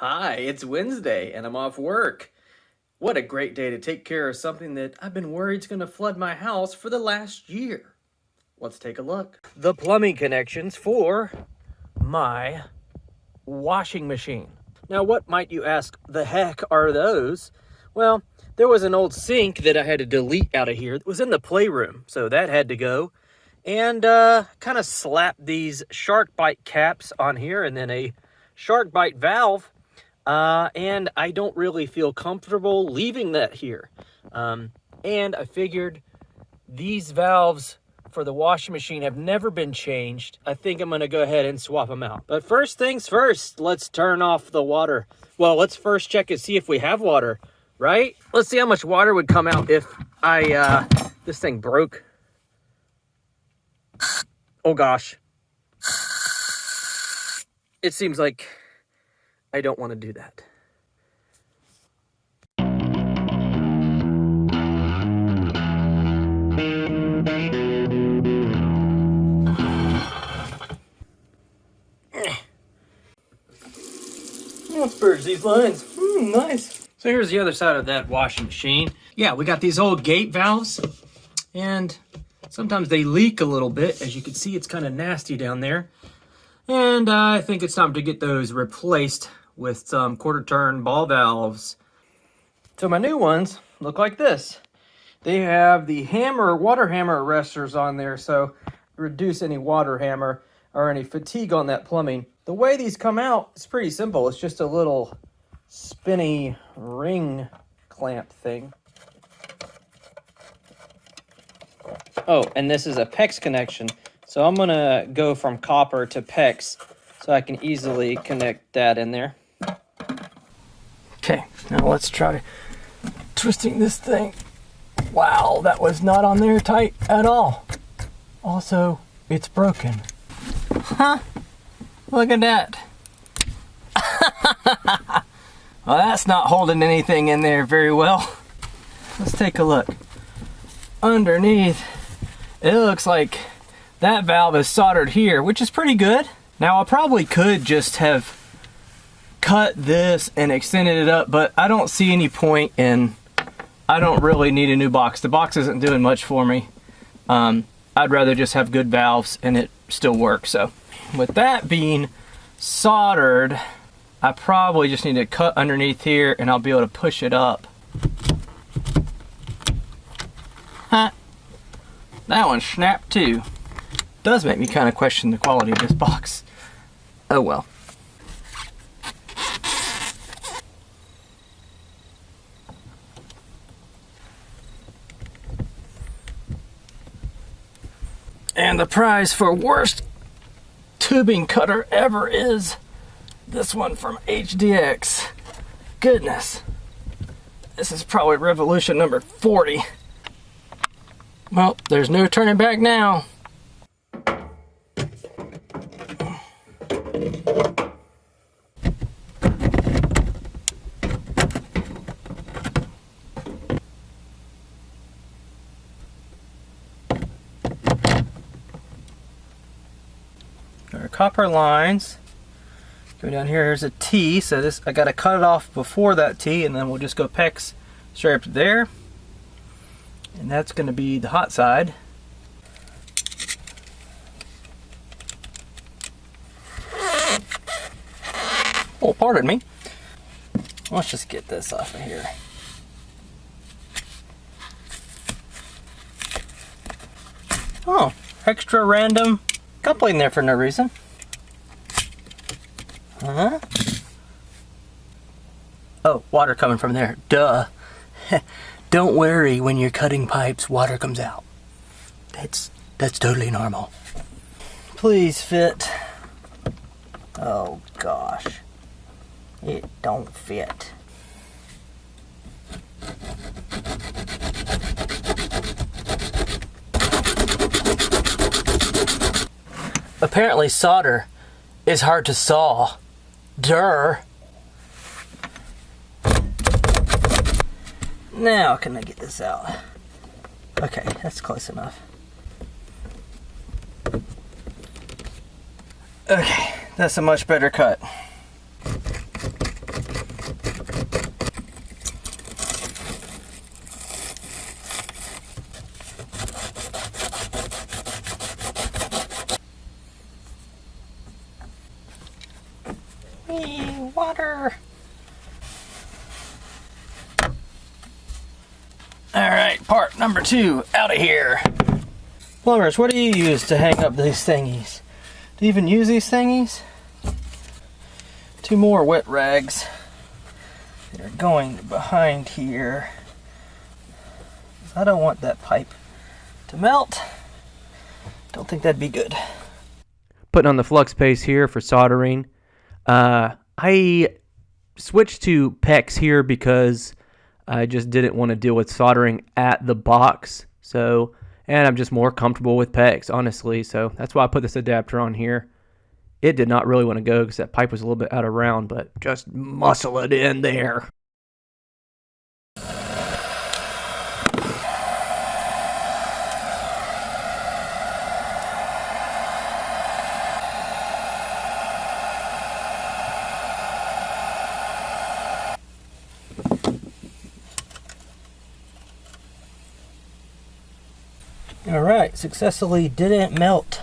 Hi, it's Wednesday and I'm off work. What a great day to take care of something that I've been worried is going to flood my house for the last year. Let's take a look. The plumbing connections for my washing machine. Now, what might you ask the heck are those? Well, there was an old sink that I had to delete out of here. It was in the playroom, so that had to go. And kind of slapped these sharkbite caps on here and then a sharkbite valve. And I don't really feel comfortable leaving that here. And I figured these valves for the washing machine have never been changed. I think I'm going to go ahead and swap them out. But first things first, let's turn off the water. Well, let's first check and see if we have water, right? Let's see how much water would come out if this thing broke. Oh gosh. It seems like I don't want to do that. Let's purge these lines. Nice. So here's the other side of that washing machine. Yeah, we got these old gate valves, and sometimes they leak a little bit. As you can see, it's kind of nasty down there. And I think it's time to get those replaced with some quarter-turn ball valves. So my new ones look like this. They have the water hammer arrestors on there, so reduce any water hammer or any fatigue on that plumbing. The way these come out is pretty simple. It's just a little spinny ring clamp thing. Oh, and this is a PEX connection. So I'm gonna go from copper to PEX so I can easily connect that in there. Okay, now let's try twisting this thing. Wow, that was not on there tight at all. Also, it's broken. Huh? Look at that. Well, that's not holding anything in there very well. Let's take a look. Underneath, it looks like that valve is soldered here, which is pretty good. Now, I probably could just have cut this and extended it up, but I don't see any point in, I don't really need a new box. The box isn't doing much for me. I'd rather just have good valves and it still works. So with that being soldered, I probably just need to cut underneath here and I'll be able to push it up. Huh. That one snapped too. Does make me kind of question the quality of this box. Oh well. And the prize for worst tubing cutter ever is this one from HDX. Goodness. This is probably revolution number 40. Well, there's no turning back now. Our copper lines go down here. Here's a T, so this I got to cut it off before that T, and then we'll just go PEX straight up to there, and that's going to be the hot side. Oh, pardon me. Let's just get this off of here. Oh, extra random coupling there for no reason. Huh? Oh, water coming from there. Duh. Don't worry, when you're cutting pipes, water comes out. That's totally normal. Please fit. Oh gosh. It don't fit. Apparently solder is hard to saw. Durr. Now can I get this out? Okay, that's close enough. Okay, that's a much better cut. water. Alright, part number 2 out of here. Plumbers, what do you use to hang up these thingies? Do you even use these thingies? 2 more wet rags. They're going behind here. I don't want that pipe to melt. Don't think that'd be good. Putting on the flux paste here for soldering. I switched to PEX here because I just didn't want to deal with soldering at the box. So, and I'm just more comfortable with PEX, honestly. So that's why I put this adapter on here. It did not really want to go because that pipe was a little bit out of round, but just muscle it in there. Alright, successfully didn't melt.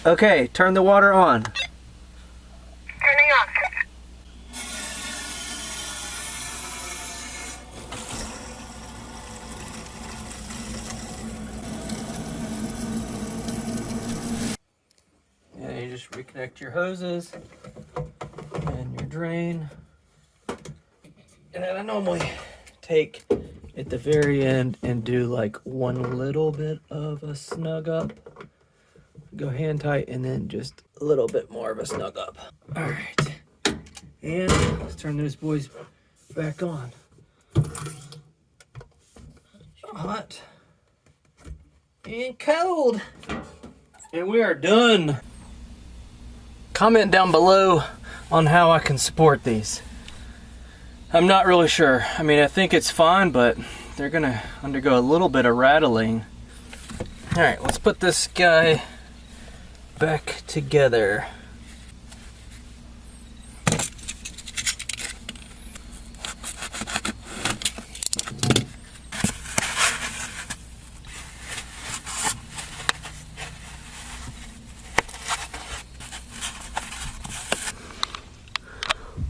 Okay, turn the water on. Turning on. Yeah, you just reconnect your hoses and your drain. And then I normally take at the very end and do like one little bit of a snug up. Go hand tight and then just a little bit more of a snug up. All right, and let's turn those boys back on. Hot and cold, and we are done. Comment down below on how I can support these. I'm not really sure. I mean, I think it's fine, but they're gonna undergo a little bit of rattling. All right, let's put this guy back together.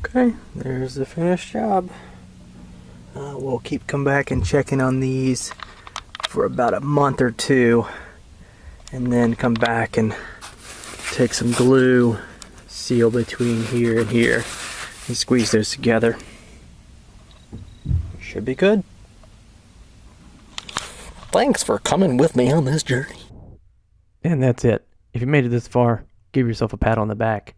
Okay, there's the finished job. We'll keep coming back and checking on these for about a month or 2, and then come back and take some glue, seal between here and here, and squeeze those together. Should be good. Thanks for coming with me on this journey. And that's it. If you made it this far, give yourself a pat on the back.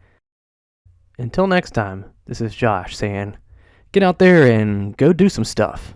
Until next time, this is Josh saying, get out there and go do some stuff.